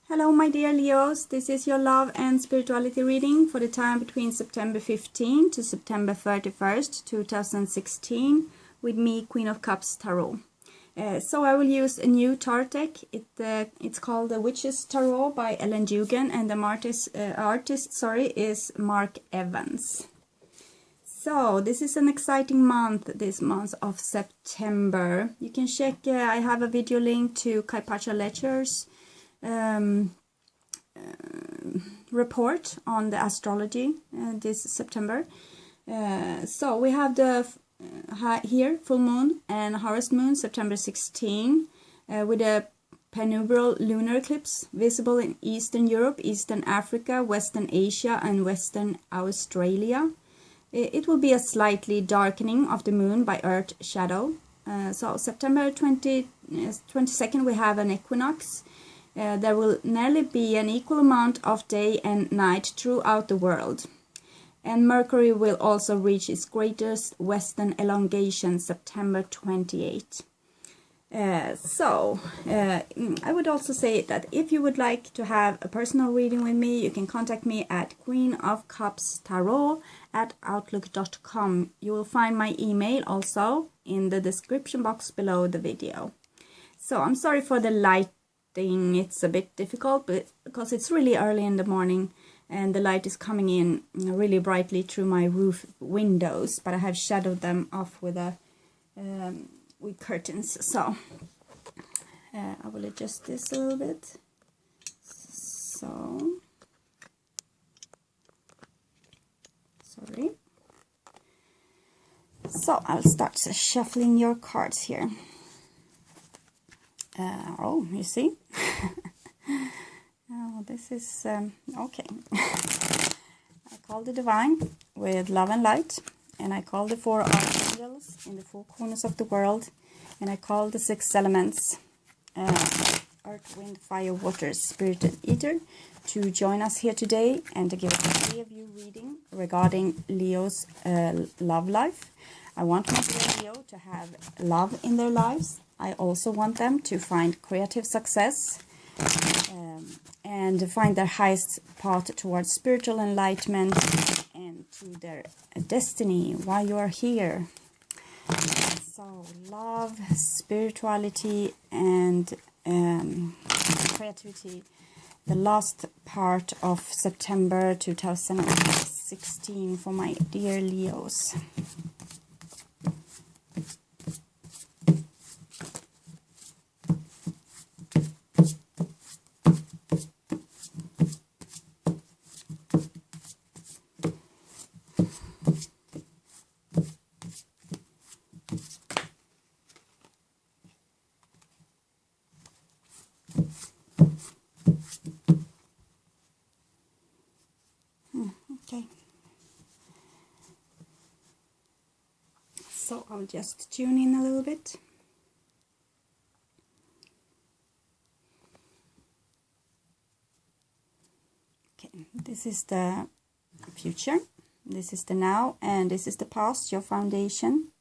Hello my dear Leos, this is your love and spirituality reading for the time between September 15 to September 31st, 2016 with me, Queen of Cups Tarot. So I will use a new tarot deck. It's called the Witch's Tarot by Ellen Dugan, and the artist is Mark Evans. So this is an exciting month, this month of September. You can check, I have a video link to Kaipacha Lectures report on the astrology this September. So we have the here full moon and harvest moon September 16 with a penumbral lunar eclipse visible in Eastern Europe, Eastern Africa, Western Asia and Western Australia. It will be a slightly darkening of the moon by Earth shadow. So September 22nd we have an equinox. There will nearly be an equal amount of day and night throughout the world. And Mercury will also reach its greatest western elongation September 28. I would also say that if you would like to have a personal reading with me, you can contact me at queenofcupstarot@outlook.com. You will find my email also in the description box below the video. So I'm sorry for the light. It's a bit difficult, but because it's really early in the morning and the light is coming in really brightly through my roof windows, but I have shadowed them off with with curtains. So I will adjust this a little bit. So sorry. So I'll start shuffling your cards here. Oh, you see? Oh, this is okay. I call the divine with love and light, and I call the 4 archangels in the 4 corners of the world, and I call the 6 elements earth, wind, fire, water, spirit and ether to join us here today and to give a clear view reading regarding Leo's love life. I want my dear Leo to have love in their lives. I also want them to find creative success and find their highest path towards spiritual enlightenment and to their destiny, why you are here. So love, spirituality and creativity, the last part of September 2016 for my dear Leos. Okay, so I'll just tune in a little bit. Okay, this is the future, this is the now, and this is the past, your foundation.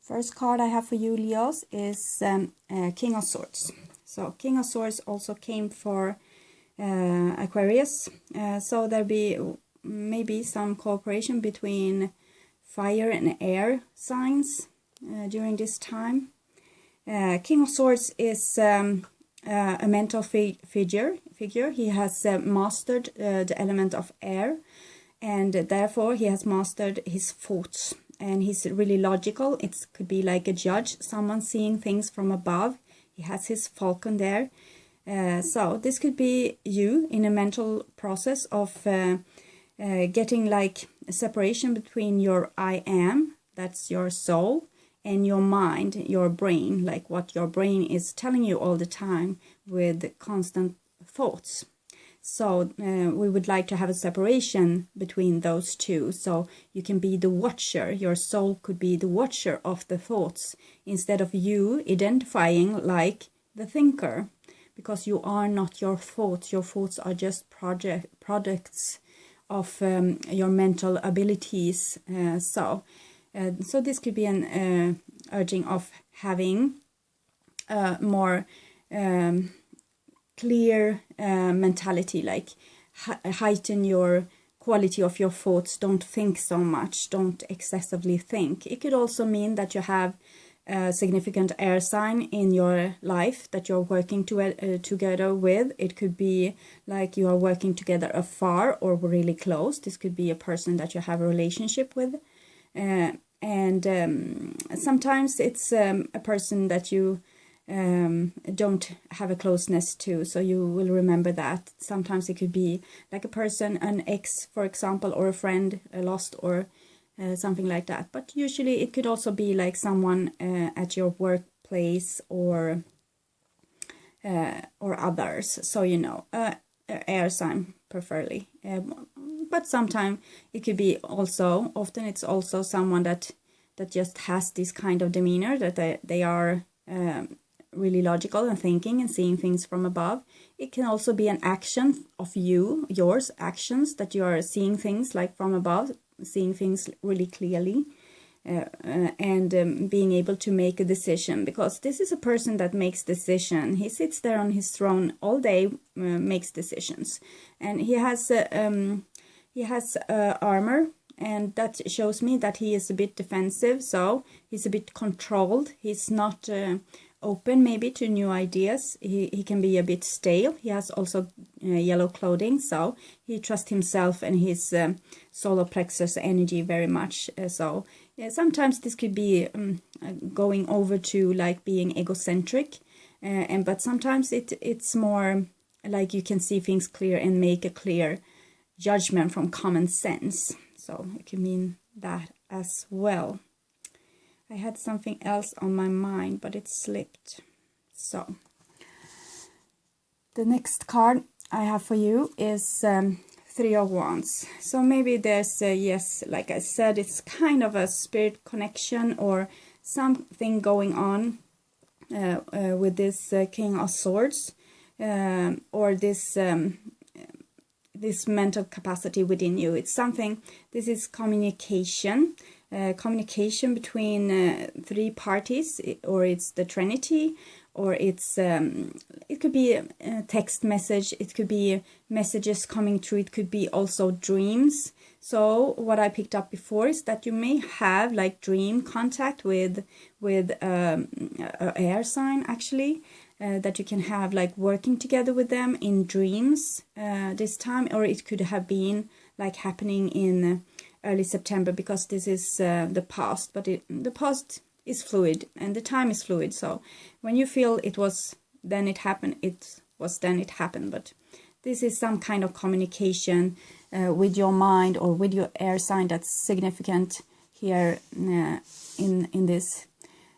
First card I have for you, Leos, is King of Swords. So King of Swords also came for Aquarius, so there be maybe some cooperation between fire and air signs during this time. King of Swords is a mental figure. He has mastered the element of air, and therefore he has mastered his thoughts, and he's really logical. It could be like a judge, someone seeing things from above. He has his falcon there. So this could be you in a mental process of getting like a separation between your I am, that's your soul, and your mind, your brain, like what your brain is telling you all the time with constant thoughts. So we would like to have a separation between those two, so you can be the watcher. Your soul could be the watcher of the thoughts instead of you identifying like the thinker. Because you are not your thoughts. Your thoughts are just products of your mental abilities. So this could be an urging of having more clear mentality, like heighten your quality of your thoughts. Don't think so much, don't excessively think. It could also mean that you have a significant air sign in your life that you're working together with. It could be like you are working together afar or really close. This could be a person that you have a relationship with, and sometimes it's a person that you don't have a closeness to, so you will remember that. Sometimes it could be like a person, an ex, for example, or a friend lost, or something like that. But usually it could also be like someone at your workplace or others. So you know, air sign preferably. But sometimes it could be also, often it's also someone that just has this kind of demeanor, that they are really logical and thinking and seeing things from above. It can also be an action of yours actions, that you are seeing things like from above, seeing things really clearly, and being able to make a decision, because this is a person that makes decision. He sits there on his throne all day, makes decisions, and he has armor, and that shows me that he is a bit defensive, so he's a bit controlled. He's not open maybe to new ideas. He can be a bit stale. He has also yellow clothing, so he trusts himself and his solar plexus energy very much. So sometimes this could be going over to like being egocentric, but sometimes it's more like you can see things clear and make a clear judgment from common sense. So it can mean that as well. I had something else on my mind, but it slipped. So the next card I have for you is Three of Wands. So maybe there's yes, like I said, it's kind of a spirit connection or something going on with this King of Swords, or this mental capacity within you. It's something, this is communication. Communication between three parties, or it's the Trinity, or it's it could be a text message, it could be messages coming through, it could be also dreams. So what I picked up before is that you may have like dream contact with a air sign, actually, that you can have like working together with them in dreams this time, or it could have been like happening in early September, because this is the past, but the past is fluid and the time is fluid. So when you feel it was then it happened, it was then it happened. But this is some kind of communication with your mind or with your air sign that's significant here in this.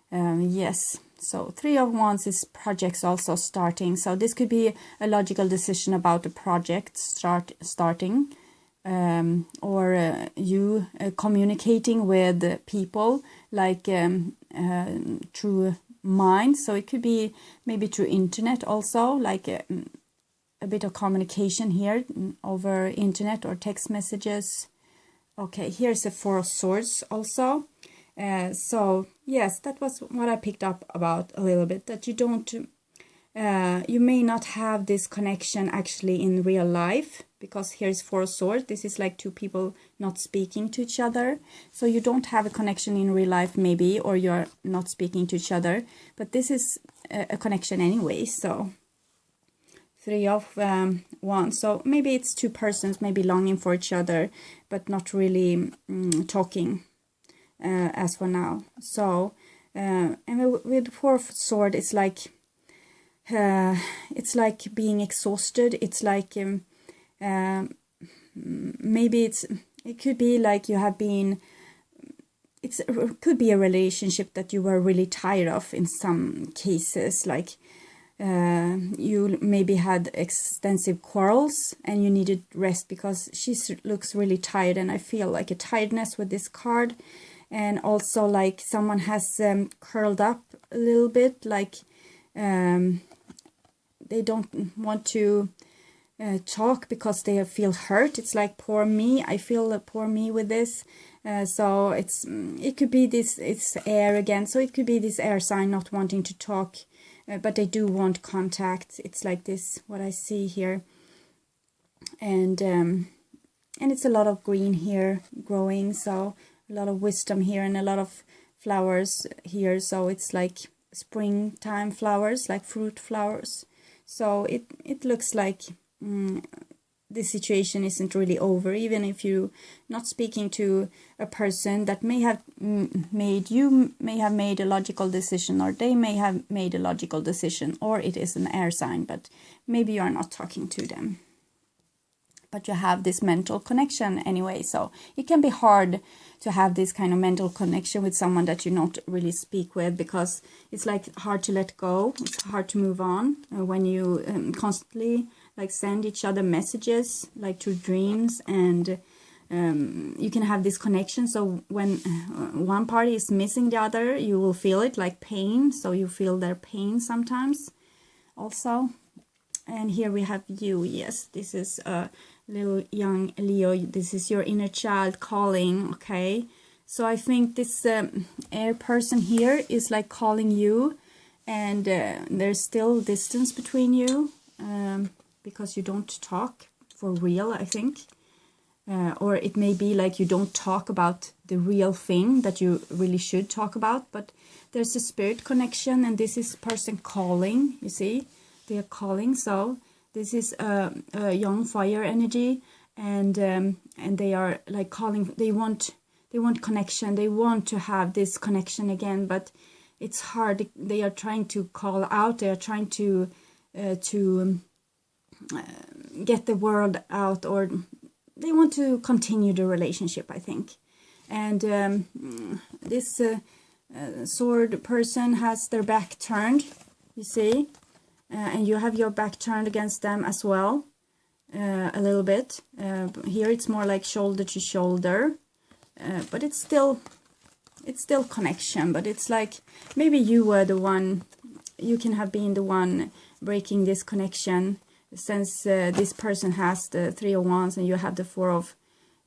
Yes. So Three of Wands is projects also starting. So this could be a logical decision about a project starting. Or you communicating with people like through mind. So it could be maybe through internet also, like a bit of communication here over internet or text messages. Okay, here's a Four of Swords also. So yes, that was what I picked up about a little bit, that you don't you may not have this connection actually in real life, because here's Four of Swords. This is like two people not speaking to each other. So you don't have a connection in real life maybe, or you're not speaking to each other. But this is a connection anyway. So Three of Wands. So maybe it's two persons maybe longing for each other, but not really talking as for now. So and with Four of Swords, it's like being exhausted. It's like maybe it could be like you have been, it could be a relationship that you were really tired of in some cases, like you maybe had extensive quarrels and you needed rest, because she looks really tired, and I feel like a tiredness with this card. And also like someone has curled up a little bit, like they don't want to talk because they feel hurt. It's like poor me. I feel poor me with this. So it could be this, it's air again. So it could be this air sign not wanting to talk but they do want contact. It's like this, what I see here. And it's a lot of green here growing, so a lot of wisdom here and a lot of flowers here. So it's like springtime flowers, like fruit flowers. So it looks like this situation isn't really over, even if you're not speaking to a person that may have made a logical decision, or they may have made a logical decision, or it is an air sign, but maybe you are not talking to them. But you have this mental connection anyway, so it can be hard to have this kind of mental connection with someone that you not really speak with, because it's like hard to let go. It's hard to move on when you constantly like send each other messages, like through dreams, and you can have this connection. So when one party is missing the other, you will feel it like pain. So you feel their pain sometimes also. And here we have you. Yes, this is a little young Leo. This is your inner child calling. Okay, so I think this air person here is like calling you, and there's still distance between you because you don't talk for real, I think. Or it may be like you don't talk about the real thing that you really should talk about, but there's a spirit connection, and this is person calling, you see. They are calling. So this is a young fire energy, and they are like calling. They want connection. They want to have this connection again, but it's hard. They are trying to call out. They are trying to get the word out, or they want to continue the relationship, I think. And this sword person has their back turned, you see. And you have your back turned against them as well, a little bit. Here it's more like shoulder to shoulder, but it's still connection. But it's like maybe you were the one, you can have been the one breaking this connection, since this person has the 3 of Wands and you have the 4 of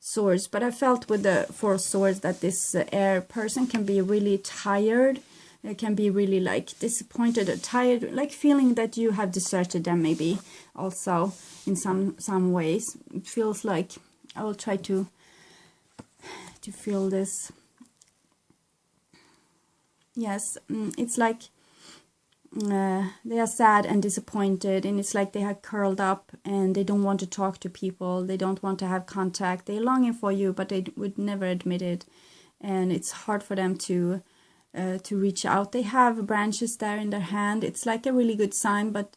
Swords. But I felt with the 4 of Swords that this air person can be really tired. It can be really like disappointed or tired, like feeling that you have deserted them, maybe also in some ways. It feels like, I will try to feel this. Yes, it's like they are sad and disappointed, and it's like they have curled up and they don't want to talk to people. They don't want to have contact. They're longing for you, but they would never admit it, and it's hard for them to reach out. They have branches there in their hand. It's like a really good sign, but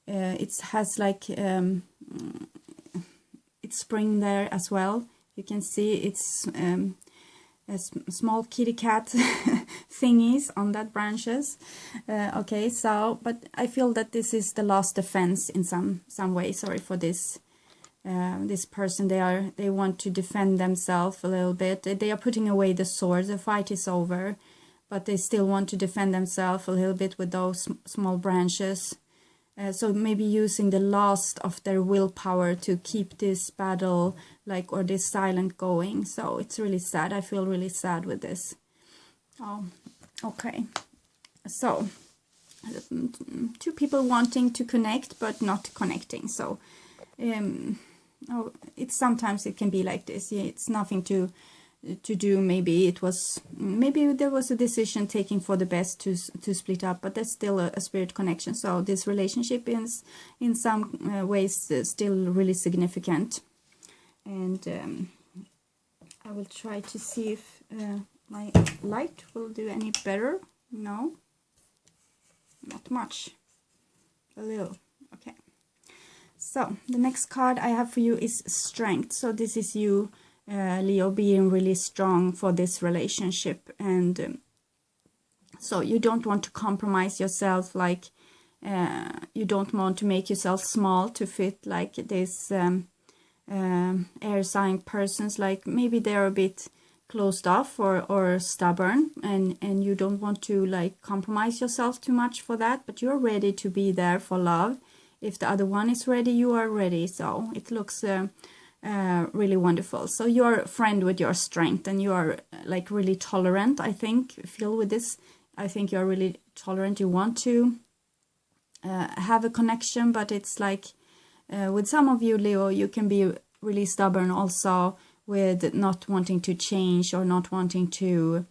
it has like it's spring there as well. You can see it's small kitty cat thingies on that branches. Okay, so but I feel that this is the last defense in some way. Sorry for this. This person, they want to defend themselves a little bit. They are putting away the sword. The fight is over, but they still want to defend themselves a little bit with those small branches. So maybe using the last of their willpower to keep this battle, like, or this silent going. So it's really sad. I feel really sad with this. Oh, okay. So 2 people wanting to connect but not connecting. So it's sometimes it can be like this. Yeah, it's nothing to do. Maybe there was a decision taken for the best to split up, but there's still a spirit connection. So this relationship is in some ways still really significant. And I will try to see if my light will do any better. No, not much, a little. Okay, so the next card I have for you is Strength. So this is you, Leo, being really strong for this relationship, and so you don't want to compromise yourself, like you don't want to make yourself small to fit like this air sign persons. Like maybe they're a bit closed off or stubborn, and you don't want to like compromise yourself too much for that, but you're ready to be there for love. If the other one is ready, you are ready. So it looks really wonderful. So you're a friend with your strength, and you are like really tolerant. I think, feel with this, I think you're really tolerant. You want to have a connection, but it's like with some of you, Leo, you can be really stubborn also with not wanting to change or not wanting to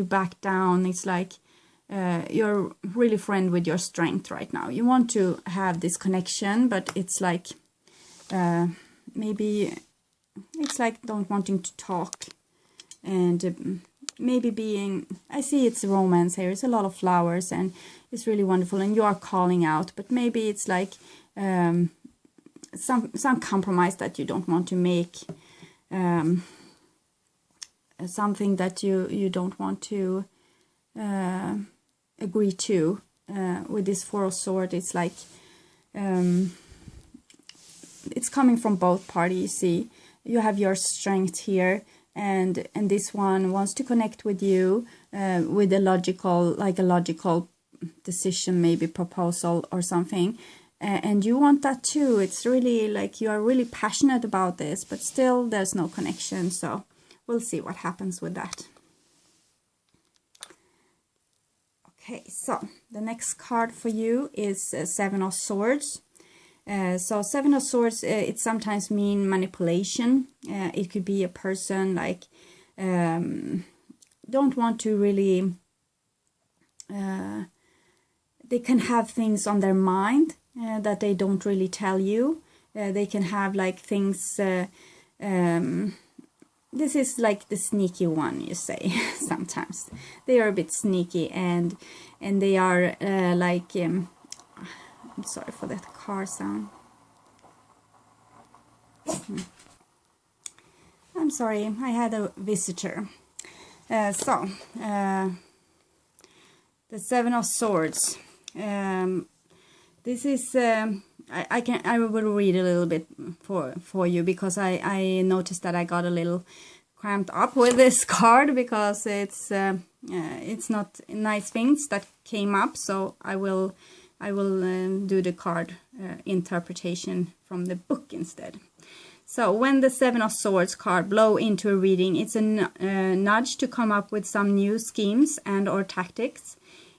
back down. It's like you're really friend with your strength right now. You want to have this connection, but it's like maybe it's like don't wanting to talk, and maybe being, I see it's romance here. It's a lot of flowers and it's really wonderful and you are calling out, but maybe it's like some compromise that you don't want to make, something that you don't want to agree to. With this Four of Swords, it's like it's coming from both parties. You see, you have your strength here, and this one wants to connect with you with a logical decision, maybe proposal or something, and you want that too. It's really like you are really passionate about this, but still there's no connection. So we'll see what happens with that. Okay, so the next card for you is Seven of Swords. So Seven of Swords, it sometimes means manipulation. It could be a person like don't want to really, they can have things on their mind that they don't really tell you. They can have like things, this is like the sneaky one, you say. Sometimes they are a bit sneaky, and they are like I'm sorry for that car sound. I'm sorry, I had a visitor. The Seven of Swords. This is I will read a little bit for you, because I noticed that I got a little cramped up with this card, because it's not nice things that came up. So I will do the card interpretation from the book instead. So when the Seven of Swords card blow into a reading, it's a nudge to come up with some new schemes and or tactics.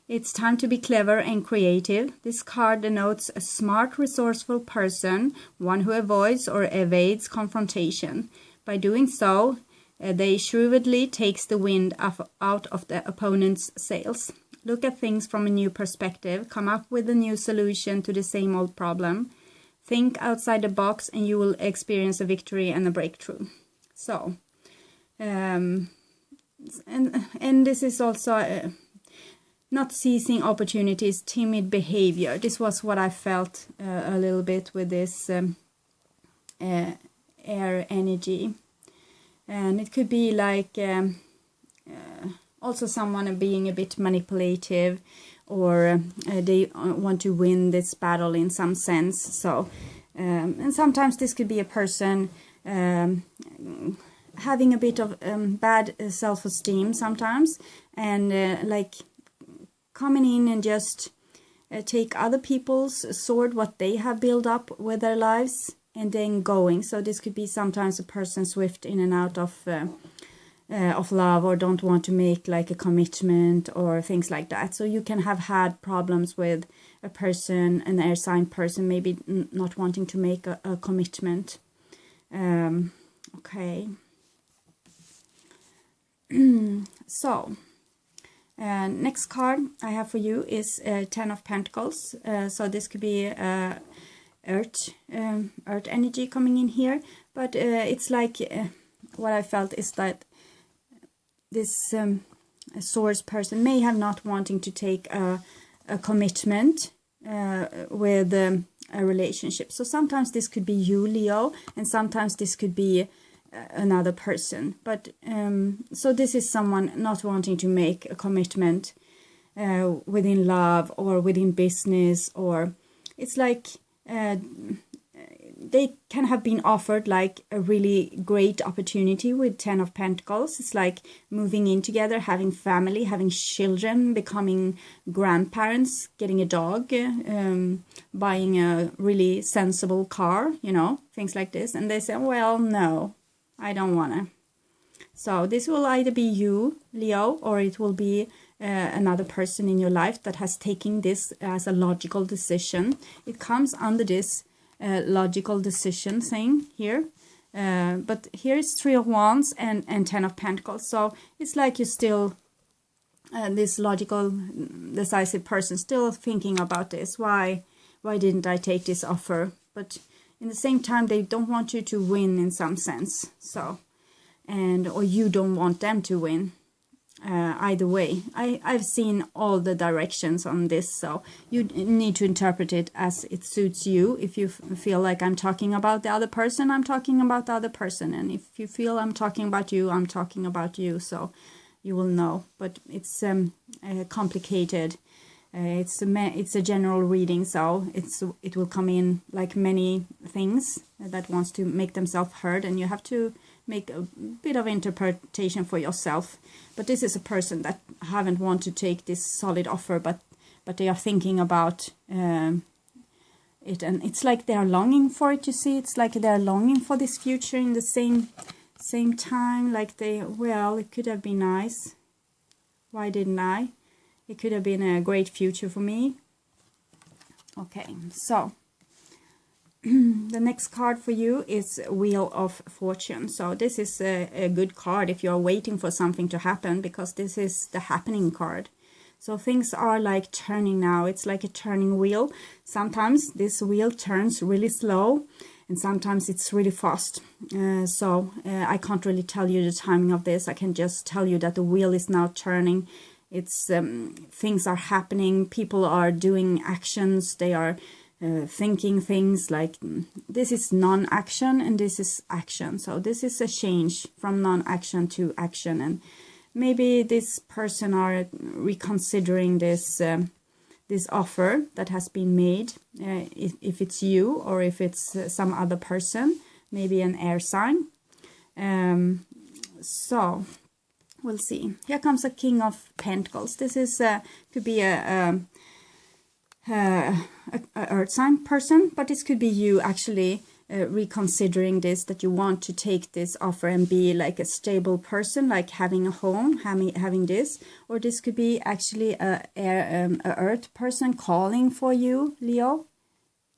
It's time to be clever and creative. This card denotes a smart, resourceful person, one who avoids or evades confrontation. By doing so, they shrewdly takes the wind out of the opponent's sails. Look at things from a new perspective. Come up with a new solution to the same old problem. Think outside the box and you will experience a victory and a breakthrough. So, and this is also not seizing opportunities, timid behavior. This was what I felt a little bit with this air energy. And it could be like also someone being a bit manipulative, or they want to win this battle in some sense. So, and sometimes this could be a person having a bit of bad self-esteem sometimes, and like coming in and just take other people's sword, what they have built up with their lives, and then going. So this could be sometimes a person swift in and out of love, or don't want to make like a commitment or things like that. So you can have had problems with a person, an air sign person, maybe not wanting to make a commitment. Okay. So next card I have for you is Ten of Pentacles. So this could be earth energy coming in here, but it's like what I felt is that this source person may have not wanting to take a commitment with a relationship. So sometimes this could be you, Leo, and sometimes this could be another person. But so this is someone not wanting to make a commitment within love or within business, or it's like they can have been offered like a really great opportunity with Ten of Pentacles. It's like moving in together, having family, having children, becoming grandparents, getting a dog, buying a really sensible car, you know, things like this. And they say, well, no, I don't want to. So this will either be you, Leo, or it will be another person in your life that has taken this as a logical decision. It comes under this logical decision thing here. But here is 3 of Wands and 10 of Pentacles. So it's like you're still, this logical, decisive person still thinking about this. Why didn't I take this offer? But in the same time, they don't want you to win in some sense. So, or you don't want them to win. Either way, I've seen all the directions on this, so you need to interpret it as it suits you. If you feel like I'm talking about the other person, I'm talking about the other person, and if you feel I'm talking about you, I'm talking about you, so you will know. But it's complicated. It's a general reading, so it will come in like many things that wants to make themselves heard, and you have to make a bit of interpretation for yourself. But this is a person that haven't want to take this solid offer, but they are thinking about it, and it's like they are longing for it. You see, it's like they are longing for this future in the same time. Like it could have been nice. Why didn't I? It could have been a great future for me. Okay, so the next card for you is Wheel of Fortune. So this is a good card if you're waiting for something to happen, because this is the happening card. So things are like turning now. It's like a turning wheel. Sometimes this wheel turns really slow, and sometimes it's really fast. I can't really tell you the timing of this. I can just tell you that the wheel is now turning. It's things are happening. People are doing actions. They are thinking things like this is non-action and this is action. So this is a change from non-action to action, and maybe this person are reconsidering this this offer that has been made. If it's you or if it's some other person, maybe an air sign. So we'll see. Here comes a King of Pentacles. This is could be a earth sign person, but this could be you actually reconsidering this, that you want to take this offer and be like a stable person, like having a home, having this. Or this could be actually a earth person calling for you, Leo.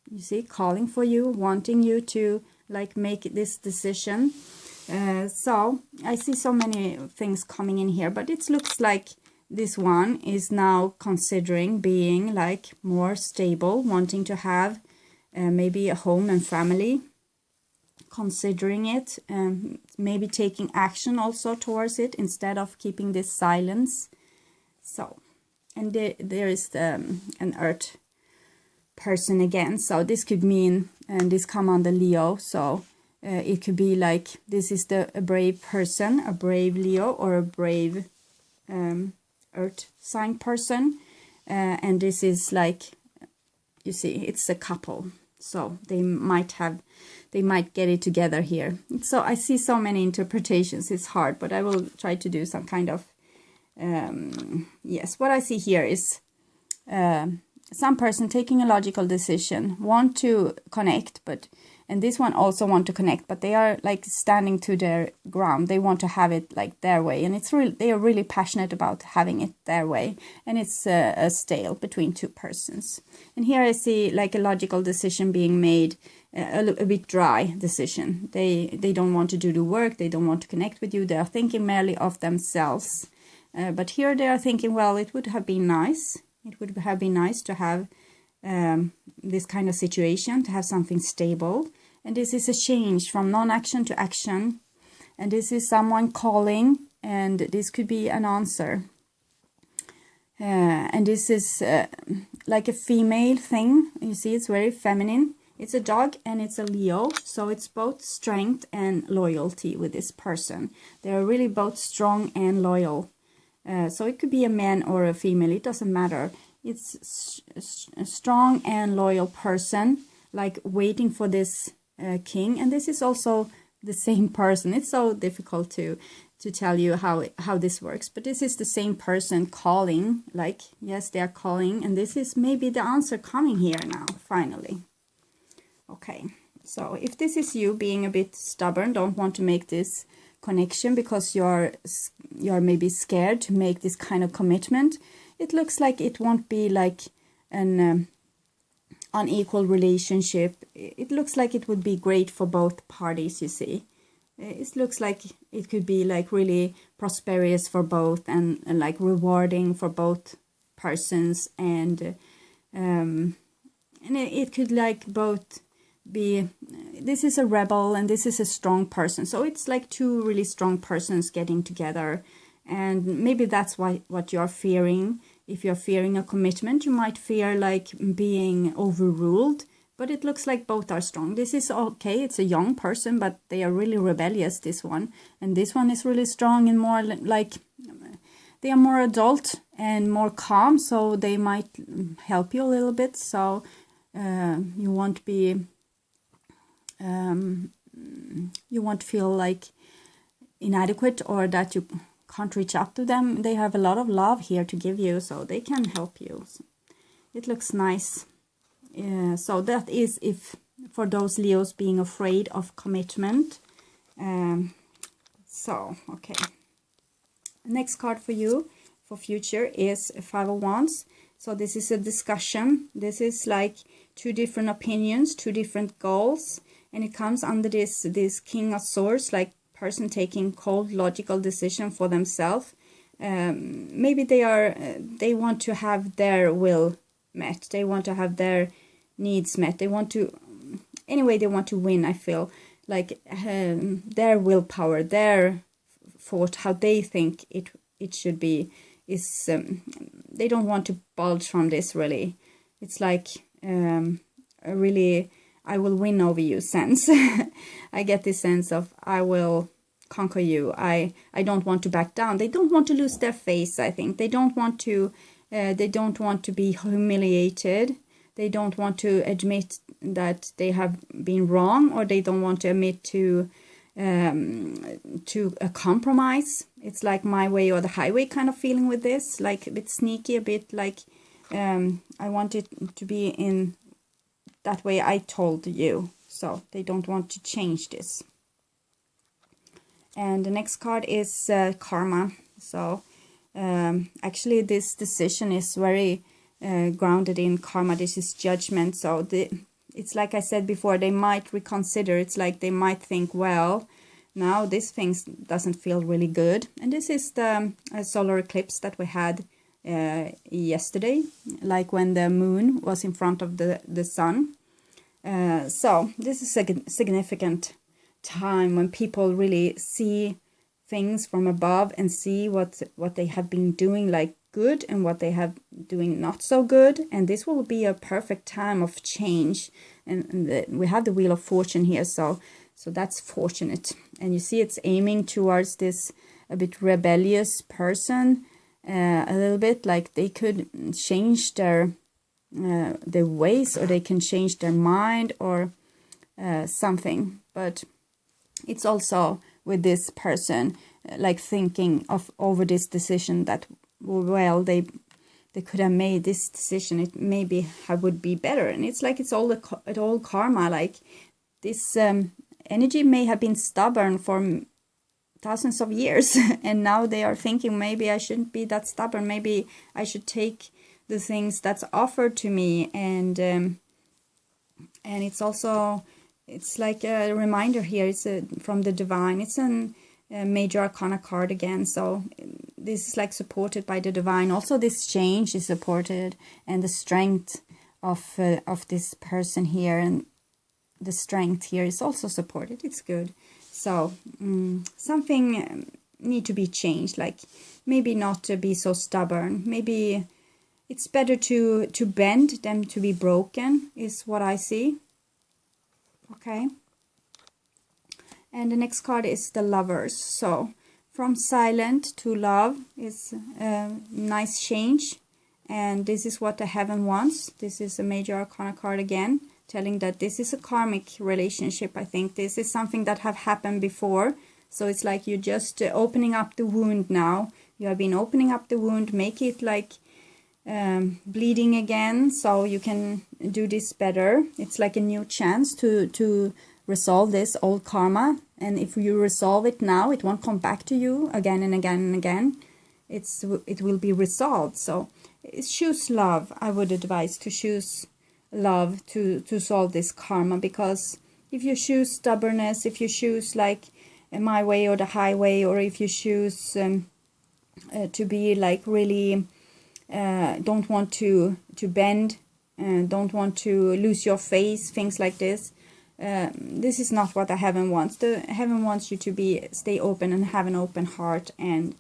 You see, calling for you, wanting you to like make this decision. So I see so many things coming in here, but it looks like this one is now considering being like more stable, wanting to have maybe a home and family, considering it, maybe taking action also towards it instead of keeping this silence. So, and there is an earth person again. So this could mean, and this come on the Leo, so it could be like this is a brave person, a brave Leo, or a brave earth sign person, and this is like, you see, it's a couple, so they might get it together here. So I see so many interpretations. It's hard, but I will try to do some kind of yes. What I see here is some person taking a logical decision, want to connect, and this one also want to connect, but they are like standing to their ground. They want to have it like their way, and they are really passionate about having it their way, and it's a stale between two persons. And here I see like a logical decision being made, a bit dry decision. They don't want to do the work. They don't want to connect with you. They are thinking merely of themselves. But here they are thinking, well, it would have been nice. It would have been nice to have this kind of situation, to have something stable. And this is a change from non-action to action. And this is someone calling, and this could be an answer. And this is like a female thing. You see, it's very feminine. It's a dog and it's a Leo. So it's both strength and loyalty with this person. They're really both strong and loyal. So it could be a man or a female. It doesn't matter. It's a strong and loyal person, like waiting for this king. And this is also the same person. It's so difficult to tell you how this works, but this is the same person calling, like, yes, they are calling, and this is maybe the answer coming here now, finally. Okay, so if this is you being a bit stubborn, don't want to make this connection because you're maybe scared to make this kind of commitment. It looks like it won't be like an unequal relationship. It looks like it would be great for both parties, you see. It looks like it could be like really prosperous for both and like rewarding for both persons, and it could like both be, this is a rebel and this is a strong person, so it's like two really strong persons getting together, and maybe that's what you're fearing. If you're fearing a commitment, you might fear like being overruled, but it looks like both are strong. This is okay, it's a young person, but they are really rebellious, this one, and this one is really strong and more like they are more adult and more calm, so they might help you a little bit, so you won't be you won't feel like inadequate or that you can't reach out to them. They have a lot of love here to give you, so they can help you. So it looks nice. So that is if for those Leos being afraid of commitment. So, okay. Next card for you for future is Five of Wands. So this is a discussion. This is like two different opinions, two different goals, and it comes under this King of Swords, like person taking cold logical decision for themselves. Maybe they want to have their will met. They want to have their needs met. They want to, anyway, they want to win. I feel like their willpower, their thought, how they think it should be, is they don't want to budge from this, really. It's like a really I will win over you sense. I get this sense of I will conquer you. I don't want to back down. They don't want to lose their face, I think. They don't want to be humiliated. They don't want to admit that they have been wrong, or they don't want to admit to a compromise. It's like my way or the highway kind of feeling with this, like a bit sneaky, a bit like I want it to be in that way I told you. So they don't want to change this. And the next card is Karma. So actually this decision is very grounded in karma. This is judgment. So it's like I said before, they might reconsider. It's like they might think, well, now this thing doesn't feel really good. And this is the solar eclipse that we had yesterday, like when the moon was in front of the sun. So this is a significant time when people really see things from above and see what they have been doing like good and what they have doing not so good, and this will be a perfect time of change. And we have the Wheel of Fortune here, so that's fortunate. And you see it's aiming towards this a bit rebellious person, a little bit like they could change their ways, or they can change their mind, or something. But it's also with this person like thinking over this decision that, well, they could have made this decision, it maybe would be better. And it's like it's all karma. Like this energy may have been stubborn for thousands of years and now they are thinking, maybe I shouldn't be that stubborn, maybe I should take the things that's offered to me. And it's also, it's like a reminder here. It's from the divine. It's a major arcana card again, so this is like supported by the divine. Also this change is supported, and the strength of this person here, and the strength here is also supported. It's good. So something need to be changed, like maybe not to be so stubborn. Maybe it's better to bend than to be broken, is what I see. Okay. And the next card is the Lovers. So from silent to love is a nice change. And this is what the Heaven wants. This is a major arcana card again, telling that this is a karmic relationship. I think this is something that have happened before. So it's like you're just opening up the wound now. You have been opening up the wound, make it like bleeding again, so you can do this better. It's like a new chance to resolve this old karma. And if you resolve it now, it won't come back to you again and again and again. It will be resolved. So choose love. I would advise to choose love to solve this karma, because if you choose stubbornness, if you choose like my way or the highway, or if you choose to be like really don't want to bend, don't want to lose your face, things like this, this is not what the heaven wants. The heaven wants you to stay open and have an open heart, and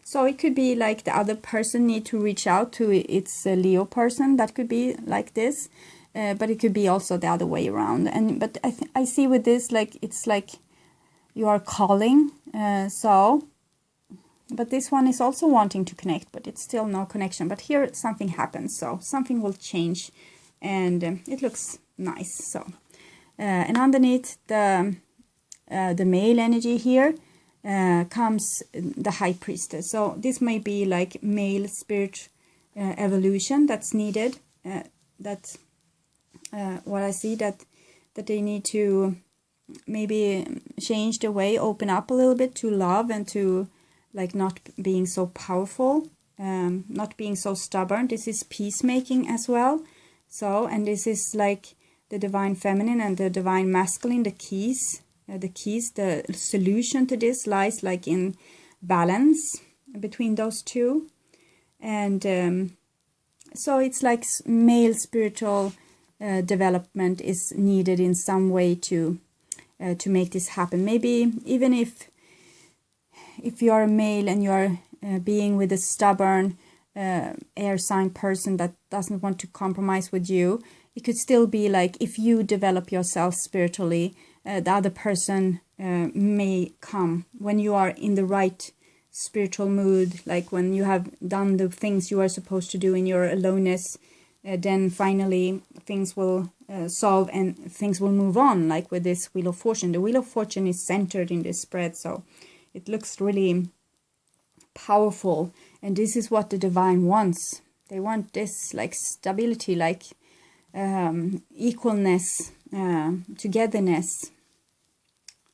so it could be like the other person need to reach out to its Leo person. That could be like this, but it could be also the other way around. But I see with this, like it's like you are calling. But this one is also wanting to connect, but it's still no connection. But here something happens, so something will change, and it looks nice. So and underneath the male energy here comes the High Priestess. So this may be like male spirit evolution that's needed. What I see that they need to maybe change the way, open up a little bit to love, and to like not being so powerful, not being so stubborn. This is peacemaking as well. So, and this is like the divine feminine and the divine masculine, the keys, the solution to this lies like in balance between those two. And so it's like male spiritual development is needed in some way to make this happen. Maybe even if you are a male and you are being with a stubborn air sign person that doesn't want to compromise with you, it could still be like if you develop yourself spiritually, the other person may come when you are in the right spiritual mood, like when you have done the things you are supposed to do in your aloneness. Then finally things will solve and things will move on, like with this Wheel of Fortune. The Wheel of Fortune is centered in this spread, so it looks really powerful, and this is what the divine wants. They want this like stability, like equalness, togetherness,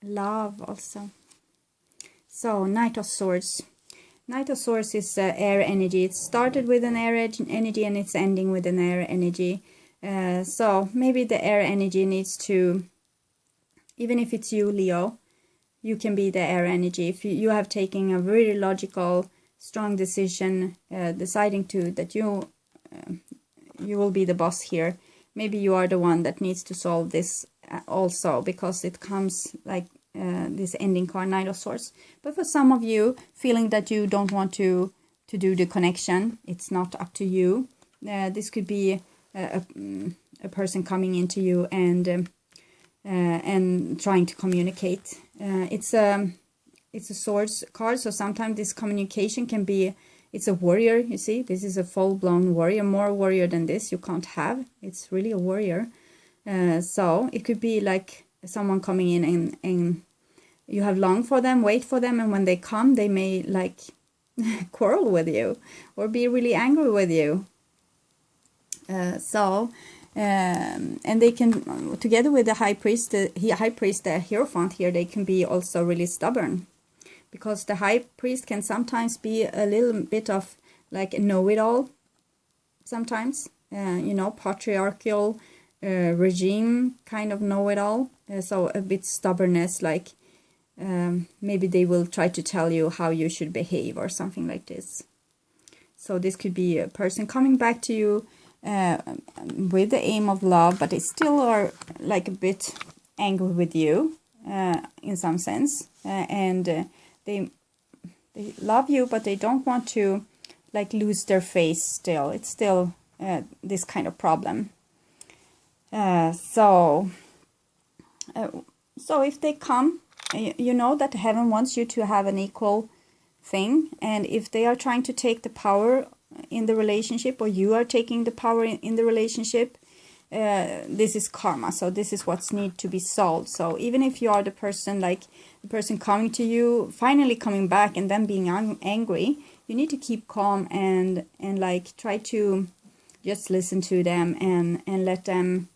love also. So Knight of Swords. Knight of Swords is air energy. It started with an air energy and it's ending with an air energy. So maybe the air energy needs to, even if it's you, Leo, you can be the air energy. If you have taken a very logical, strong decision, deciding that you will be the boss here. Maybe you are the one that needs to solve this also, because it comes like this ending card, Knight of Swords. But for some of you, feeling that you don't want to do the connection, it's not up to you. This could be a person coming into you and trying to communicate. It's a swords card, so sometimes this communication can be, it's a warrior, you see, this is a full-blown warrior, more warrior than this you can't have. It's really a warrior. So it could be like someone coming in and you have longed for them, wait for them, and when they come, they may like quarrel with you or be really angry with you. And they can, together with the High Priest, the Hierophant here, they can be also really stubborn, because the High Priest can sometimes be a little bit of like a know-it-all sometimes, patriarchal regime kind of know-it-all, so a bit stubbornness, like maybe they will try to tell you how you should behave or something like this. So this could be a person coming back to you with the aim of love, but they still are like a bit angry with you in some sense, and they love you, but they don't want to like lose their face still. It's still this kind of problem. So if they come, you know that heaven wants you to have an equal thing, and if they are trying to take the power in the relationship, or you are taking the power in the relationship, this is karma. So this is what's need to be solved. So even if you are the person, like the person coming to you, finally coming back and then being angry, you need to keep calm and like try to just listen to them and let them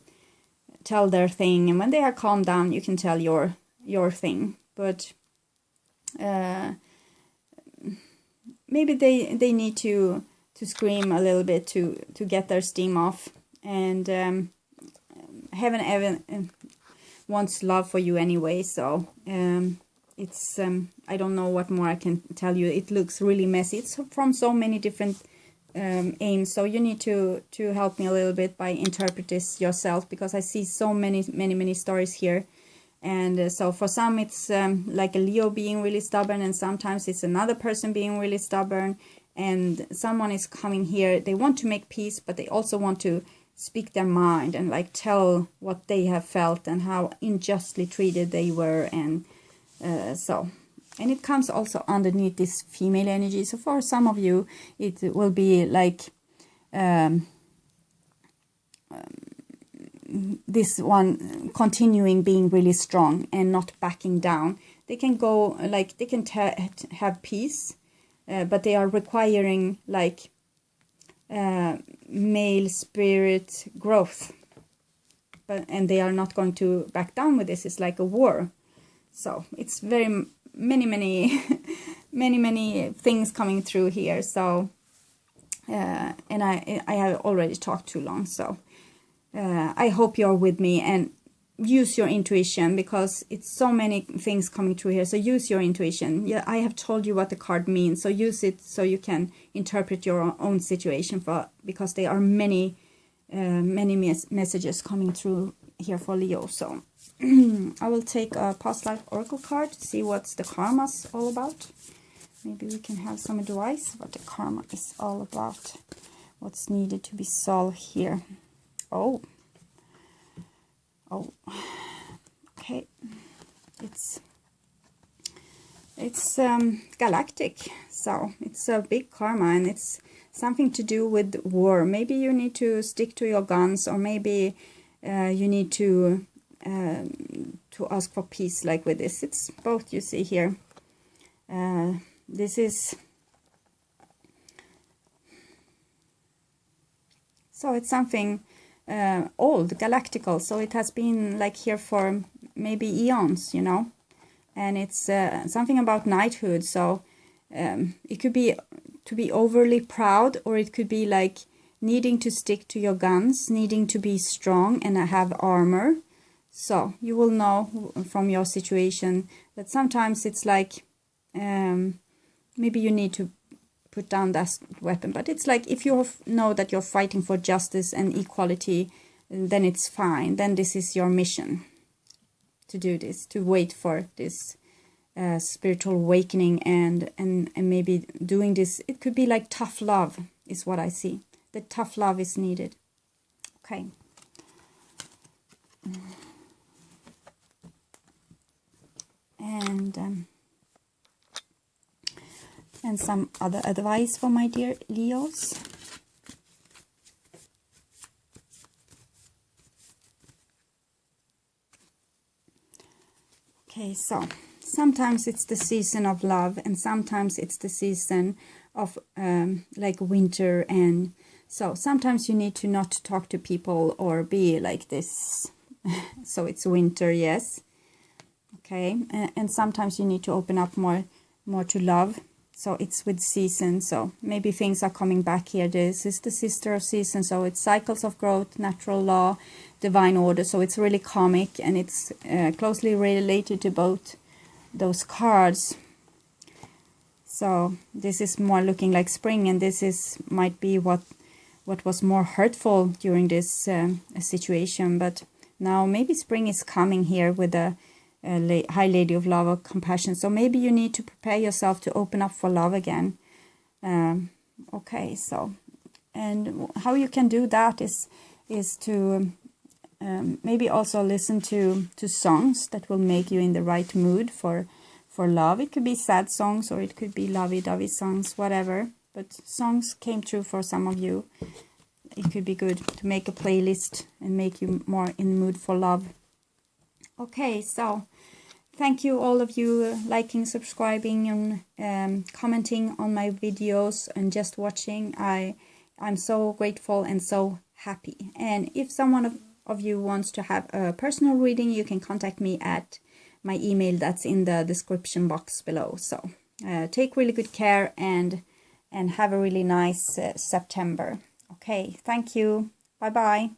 tell their thing, and when they are calmed down, you can tell your thing. But maybe they need to scream a little bit to get their steam off. And heaven wants love for you anyway, so it's I don't know what more I can tell you. It looks really messy. It's from so many different aims, so you need to help me a little bit by interpret this yourself, because I see so many stories here. And so for some it's like a Leo being really stubborn, and sometimes it's another person being really stubborn, and someone is coming here, they want to make peace, but they also want to speak their mind and like tell what they have felt and how unjustly treated they were. And and it comes also underneath this female energy. So for some of you it will be like this one continuing being really strong and not backing down. They can go like they can have peace, but they are requiring like male spirit growth, and they are not going to back down with this. It's like a war. So it's very many things coming through here. So and I have already talked too long, so I hope you're with me, and use your intuition, because it's so many things coming through here. So use your intuition. Yeah, I have told you what the card means, so use it so you can interpret your own situation, because there are many messages coming through here for Leo. So I will take a past life oracle card to see what's the karma's all about. Maybe we can have some advice what the karma is all about, what's needed to be solved here. Oh, okay. It's galactic, so it's a big karma, and it's something to do with war. Maybe you need to stick to your guns, or maybe you need to ask for peace. Like with this, it's both. You see here, this is. So it's something old, galactical, so it has been like here for maybe eons, you know. And it's something about knighthood. So it could be to be overly proud, or it could be like needing to stick to your guns, needing to be strong and have armor. So you will know from your situation that sometimes it's like maybe you need to put down that weapon. But it's like if you know that you're fighting for justice and equality, then it's fine. Then this is your mission, to do this, to wait for this spiritual awakening, and maybe doing this. It could be like tough love is what I see. The tough love is needed. Okay. And some other advice for my dear Leos. Okay, so sometimes it's the season of love, and sometimes it's the season of like winter. And so sometimes you need to not talk to people or be like this. So it's winter, yes. Okay, and sometimes you need to open up more to love. So it's with season. So maybe things are coming back here. This is the sister of season. So it's cycles of growth, natural law, divine order. So it's really karmic, and it's closely related to both those cards. So this is more looking like spring, and this is might be what was more hurtful during this situation. But now maybe spring is coming here with a High Lady of Love or Compassion. So maybe you need to prepare yourself to open up for love again. Okay, so, and how you can do that is to maybe also listen to songs that will make you in the right mood for love. It could be sad songs, or it could be lovey-dovey songs, whatever. But songs came true for some of you. It could be good to make a playlist and make you more in the mood for love. Okay, so thank you all of you liking, subscribing, and commenting on my videos and just watching. I'm so grateful and so happy. And if someone of you wants to have a personal reading, you can contact me at my email that's in the description box below. So take really good care and have a really nice September. Okay, thank you. Bye bye.